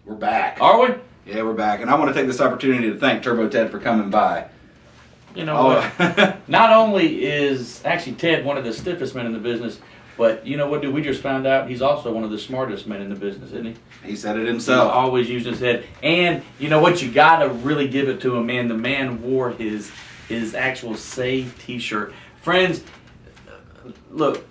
We're back. Are we? Yeah, we're back. And I want to take this opportunity to thank Turbo Ted for coming by. You know what? Not only is actually Ted one of the stiffest men in the business, but you know what, dude? We just found out he's also one of the smartest men in the business, isn't he? He said it himself. He's always used his head. And you know what? You got to really give it to him, man. The man wore his actual Say t-shirt. Friends, look,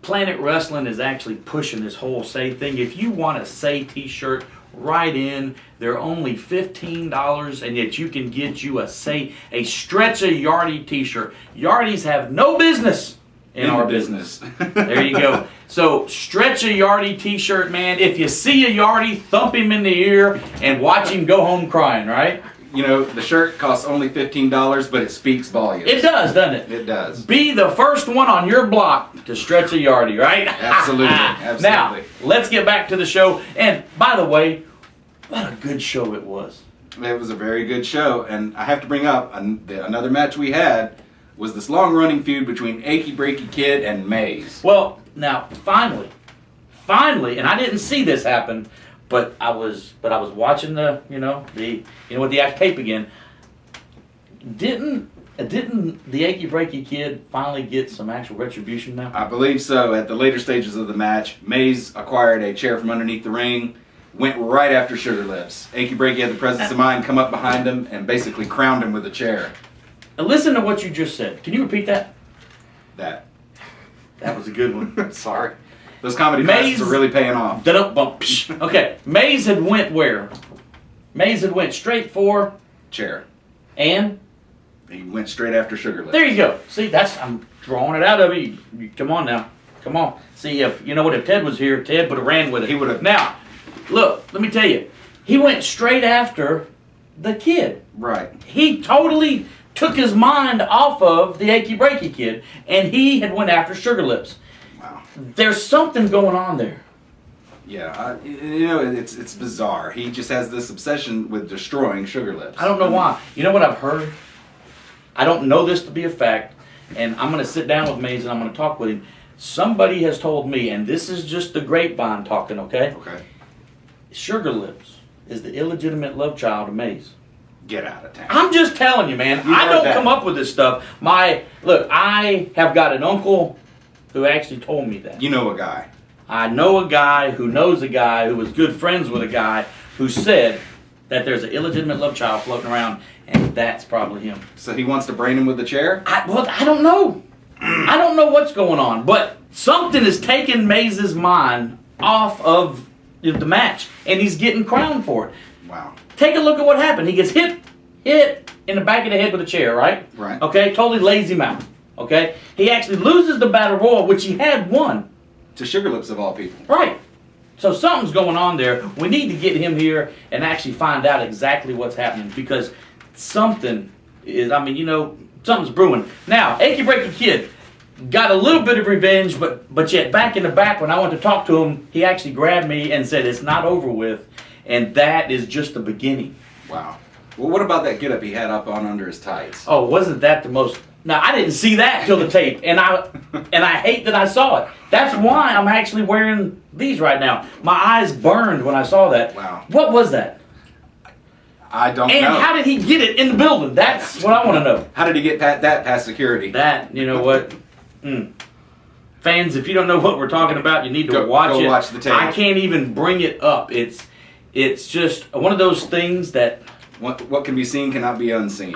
Planet Wrestling is actually pushing this whole Say thing. If you want a Say t-shirt, right in. They're only $15, and yet you can get you a Stretch a Yardy t-shirt. Yardies have no business in our business. There you go. So Stretch a Yardy t-shirt, man. If you see a Yardy, thump him in the ear and watch him go home crying, right? You know, the shirt costs only $15, but it speaks volumes. It does, doesn't it? It does. Be the first one on your block to stretch a Yardy, right? Absolutely. Absolutely. Now, let's get back to the show. And by the way, what a good show it was. It was a very good show. And I have to bring up another match we had was this long-running feud between Achy Breaky Kid and Maze. Well, now, finally, and I didn't see this happen, but I was watching the tape again. Didn't the Achy Breaky Kid finally get some actual retribution now? I believe so. At the later stages of the match, Maze acquired a chair from underneath the ring, went right after Sugar Lips. Achy Breaky had the presence of mind come up behind him and basically crowned him with a chair. Now listen to what you just said. Can you repeat that? That was a good one. Sorry. Those comedy classes are really paying off. Okay, Maze had went where? Maze had went straight for chair. And he went straight after Sugar Lips. There you go. See, I'm drawing it out of you. Come on now. Come on. See, if Ted was here, Ted would have ran with it. He would have. Now, look, let me tell you. He went straight after the kid. Right. He totally took his mind off of the Achy Breaky Kid, and he had went after Sugar Lips. Wow. There's something going on there. Yeah, it's bizarre. He just has this obsession with destroying Sugar Lips. I don't know why. You know what I've heard? I don't know this to be a fact, and I'm going to sit down with Maze and I'm going to talk with him. Somebody has told me, and this is just the grapevine talking, okay? Okay. Sugar Lips is the illegitimate love child of Maze. Get out of town. I'm just telling you, man. I don't come up with this stuff. Look, I have got an uncle who actually told me that. You know a guy. I know a guy who knows a guy who was good friends with a guy who said that there's an illegitimate love child floating around, and that's probably him. So he wants to brain him with the chair? I don't know. I don't know what's going on, but something is taking Maze's mind off of the match, and he's getting crowned for it. Wow. Take a look at what happened. He gets hit in the back of the head with a chair, right? Right. Okay, totally lays him out. Okay? He actually loses the Battle Royal, which he had won. To Sugar Lips of all people. Right. So something's going on there. We need to get him here and actually find out exactly what's happening, because something is, something's brewing. Now, Achy Breaky Kid got a little bit of revenge, but yet back in the back when I went to talk to him, he actually grabbed me and said, it's not over with, and that is just the beginning. Wow. Well, what about that get-up he had up on under his tights? Oh, wasn't that the most... Now, I didn't see that till the tape, and I hate that I saw it. That's why I'm actually wearing these right now. My eyes burned when I saw that. Wow. What was that? I don't know. And how did he get it in the building? That's what I want to know. How did he get that past security? That, you know what? Fans, if you don't know what we're talking about, you need to watch it. Go watch the tape. I can't even bring it up. It's just one of those things that... What can be seen cannot be unseen.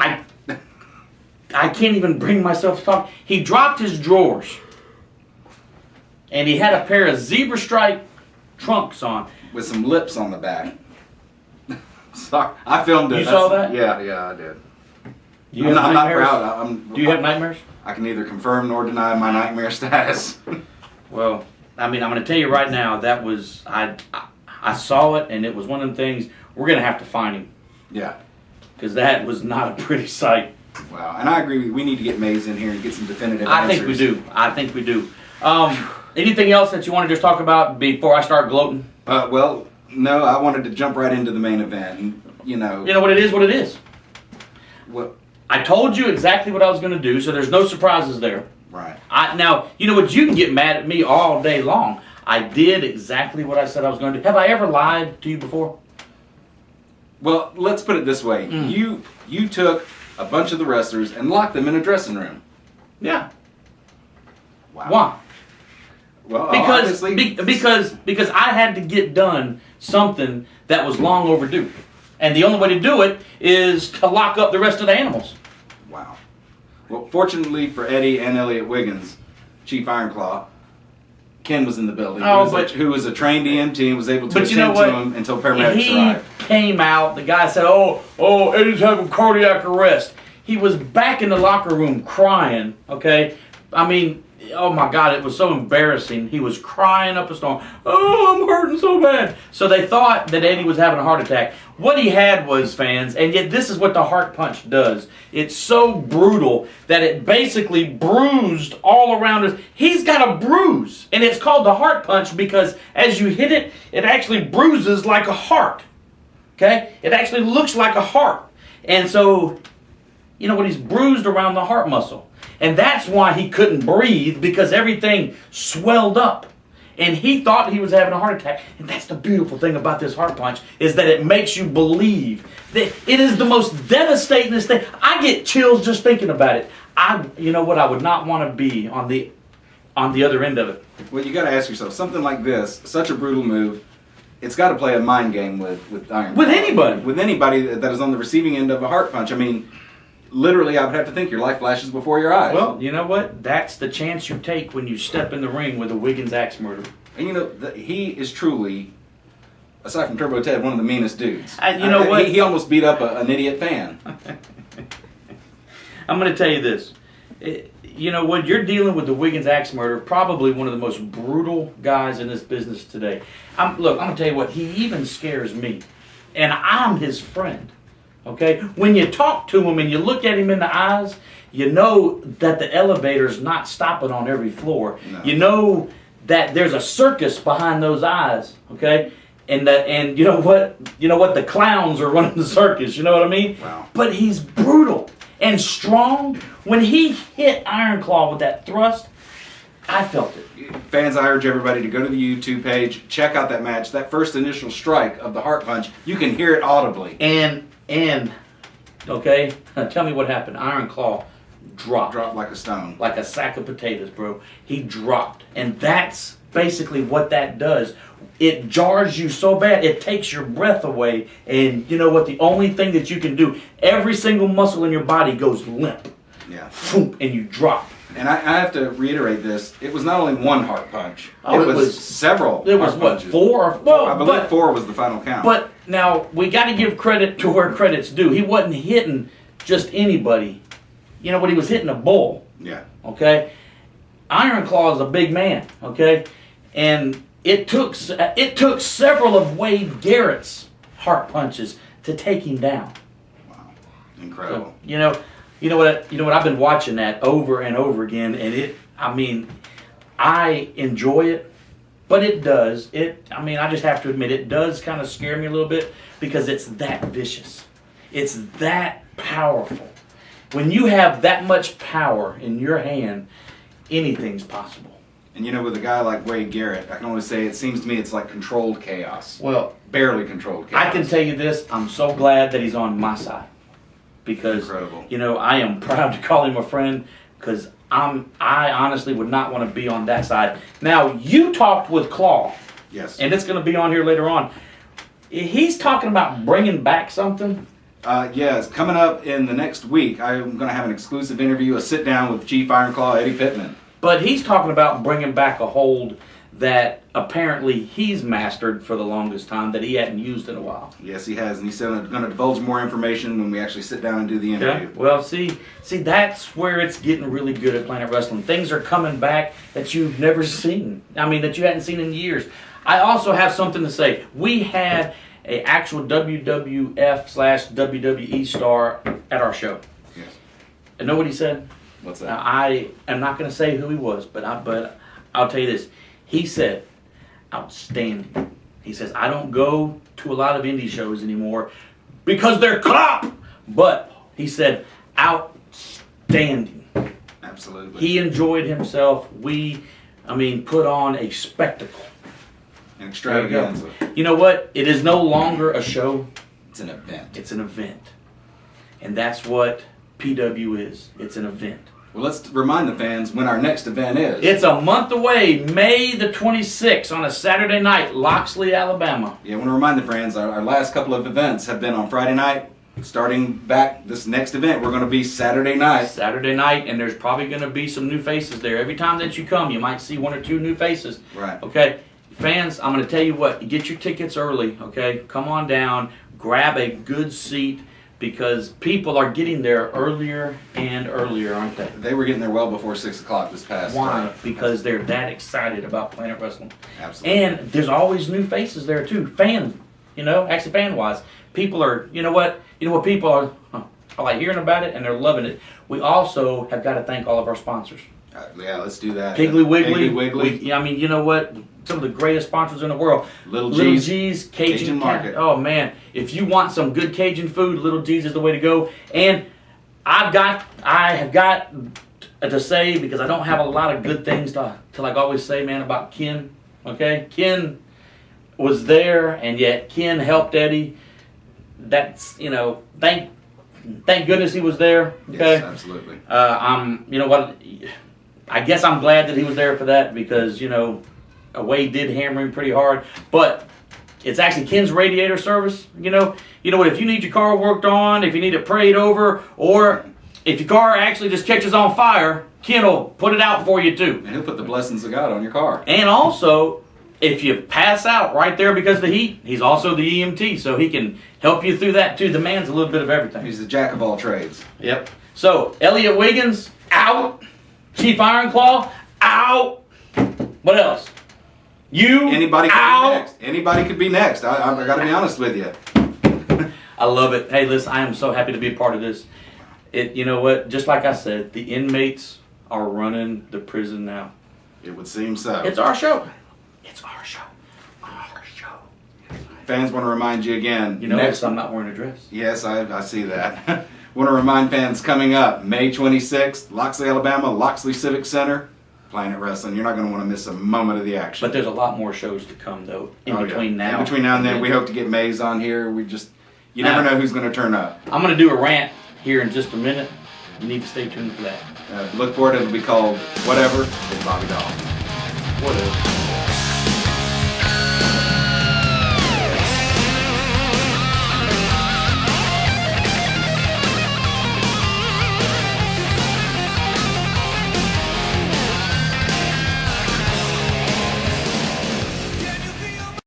I can't even bring myself to talk. He dropped his drawers. And he had a pair of zebra stripe trunks on. With some lips on the back. Sorry, I filmed it. You saw that? Yeah, I did. I'm not proud. Do you have nightmares? I can neither confirm nor deny my nightmare status. Well, I'm going to tell you right now, that was, I saw it, and it was one of them things, we're going to have to find him. Yeah. Because that was not a pretty sight. Wow, and I agree, we need to get Maze in here and get some definitive answers. I think we do. Anything else that you want to just talk about before I start gloating? Well, no, I wanted to jump right into the main event. And, You know what it is? What? I told you exactly what I was going to do, so there's no surprises there. Right. Now, you know what? You can get mad at me all day long. I did exactly what I said I was going to do. Have I ever lied to you before? Well, let's put it this way. You took a bunch of the wrestlers and locked them in a dressing room. Yeah. Wow. Why? Well, Because obviously, because I had to get done something that was long overdue, and the only way to do it is to lock up the rest of the animals. Wow. Well, fortunately for Eddie and Elliot Wiggins, Chief Ironclaw, Ken was in the building. Who was a trained EMT and was able to attend to him until paramedics arrived. He came out. The guy said, "Oh, Eddie's having cardiac arrest." He was back in the locker room crying. Okay, I mean, oh my God, it was so embarrassing. He was crying up a storm. Oh, I'm hurting so bad. So they thought that Eddie was having a heart attack. What he had was, fans, and yet this is what the heart punch does. It's so brutal that it basically bruised all around us. He's got a bruise, and it's called the heart punch because as you hit it, it actually bruises like a heart. Okay? It actually looks like a heart. And so, you know what? He's bruised around the heart muscle. And that's why he couldn't breathe, because everything swelled up. And he thought he was having a heart attack. And that's the beautiful thing about this heart punch, is that it makes you believe that it is the most devastating thing. I get chills just thinking about it. You know what? I would not want to be on the other end of it. Well, you got to ask yourself, something like this, such a brutal move, it's got to play a mind game with Iron. With anybody. With anybody that is on the receiving end of a heart punch. I mean, literally, I would have to think your life flashes before your eyes. Well, you know what? That's the chance you take when you step in the ring with a Wiggins axe murderer. And you know, he is truly, aside from Turbo Ted, one of the meanest dudes. You know what? He almost beat up an idiot fan. I'm going to tell you this. You know what? You're dealing with the Wiggins axe murderer, probably one of the most brutal guys in this business today. Look, I'm going to tell you what. He even scares me. And I'm his friend. Okay? When you talk to him and you look at him in the eyes, you know that the elevator's not stopping on every floor. No. You know that there's a circus behind those eyes, okay? And you know what? You know what? The clowns are running the circus, you know what I mean? Wow. But he's brutal and strong. When he hit Ironclaw with that thrust, I felt it. Fans, I urge everybody to go to the YouTube page, check out that match, that first initial strike of the heart punch. You can hear it audibly. And okay, tell me what happened. Ironclaw dropped like a stone, like a sack of potatoes, bro. He dropped, and that's basically what that does. It jars you so bad, it takes your breath away, and you know what? The only thing that you can do, every single muscle in your body goes limp. Yeah. And you drop. And I have to reiterate this. It was not only one heart punch. Oh, it was several. It was what, punches. 4? Well, I believe 4 was the final count. But now we got to give credit to where credit's due. He wasn't hitting just anybody. You know what? He was hitting a bull. Yeah. Okay. Ironclaw is a big man. Okay, and it took several of Wade Garrett's heart punches to take him down. Wow. Incredible. So, you know what? I've been watching that over and over again, and I enjoy it, but it does. I just have to admit, it does kind of scare me a little bit because it's that vicious. It's that powerful. When you have that much power in your hand, anything's possible. And you know, with a guy like Wade Garrett, I can only say it seems to me it's like controlled chaos. Well, barely controlled chaos. I can tell you this, I'm so glad that he's on my side. Because, incredible. You know, I am proud to call him a friend because I honestly would not want to be on that side. Now, you talked with Claw. Yes. And it's going to be on here later on. He's talking about bringing back something. Yes, coming up in the next week, I'm going to have an exclusive interview, a sit-down with Chief Ironclaw Eddie Pittman. But he's talking about bringing back a hold that apparently he's mastered for the longest time that he hadn't used in a while. Yes, he has, and he's going to divulge more information when we actually sit down and do the interview. Yeah. Well, see, that's where it's getting really good at Planet Wrestling. Things are coming back that you've never seen. I mean, that you hadn't seen in years. I also have something to say. We had an actual WWF/WWE star at our show. Yes. And know what he said? What's that? Now, I am not going to say who he was, but I'll tell you this. He said, outstanding. He says, I don't go to a lot of indie shows anymore because they're crap. But he said, outstanding. Absolutely. He enjoyed himself. Put on a spectacle. An extravaganza. You know what? It is no longer a show. It's an event. It's an event. And that's what PW is. It's an event. Well, let's remind the fans when our next event is. It's a month away, May the 26th, on a Saturday night, Loxley, Alabama. Yeah, I want to remind the fans, our last couple of events have been on Friday night. Starting back this next event, we're going to be Saturday night. Saturday night, and there's probably going to be some new faces there. Every time that you come, you might see 1 or 2 new faces. Right. Okay, fans, I'm going to tell you what, get your tickets early, okay? Come on down, grab a good seat, because people are getting there earlier and earlier, aren't they? They were getting there well before 6 o'clock this past. Why? Because they're that excited about Planet Wrestling. Absolutely. And there's always new faces there too. Fan, actually fan-wise, people are. You know what people are like hearing about it and they're loving it. We also have got to thank all of our sponsors. Yeah, let's do that. Piggly Wiggly. Piggly Wiggly. I mean, you know what? Some of the greatest sponsors in the world. Little G's, Cajun Market. Oh man, if you want some good Cajun food, Little G's is the way to go. And I have got to say, because I don't have a lot of good things to like always say, man, about Ken. Okay, Ken was there, and yet Ken helped Eddie. That's thank goodness he was there. Okay, Yes, absolutely. You know what? I guess I'm glad that he was there for that, because Wade did hammer him pretty hard, but it's actually Ken's radiator service. You know what? If you need your car worked on, if you need it prayed over, or if your car actually just catches on fire, Ken will put it out for you too. And he'll put the blessings of God on your car. And also, if you pass out right there because of the heat, he's also the EMT, so he can help you through that too. The man's a little bit of everything. He's the jack of all trades. Yep. So, Elliot Wiggins, out. Chief Ironclaw, out. What else? Anybody could out. be next. Anybody could be next. I got to be honest with you. I love it. Hey, listen, I am so happy to be a part of this. You know what? Just like I said, the inmates are running the prison now. It would seem so. It's our show. It's our show. Our show. Fans, want to remind you again. Next, I'm not wearing a dress. Yes, I see that. Want to remind fans, coming up May 26th, Loxley, Alabama, Loxley Civic Center, Planet Wrestling. You're not going to want to miss a moment of the action. But there's a lot more shows to come, though, in between now. In between now and then, we hope to get Maze on here. You never know who's going to turn up. I'm going to do a rant here in just a minute. You need to stay tuned for that. Look for it. It'll be called Whatever with Bobby Doll. Whatever.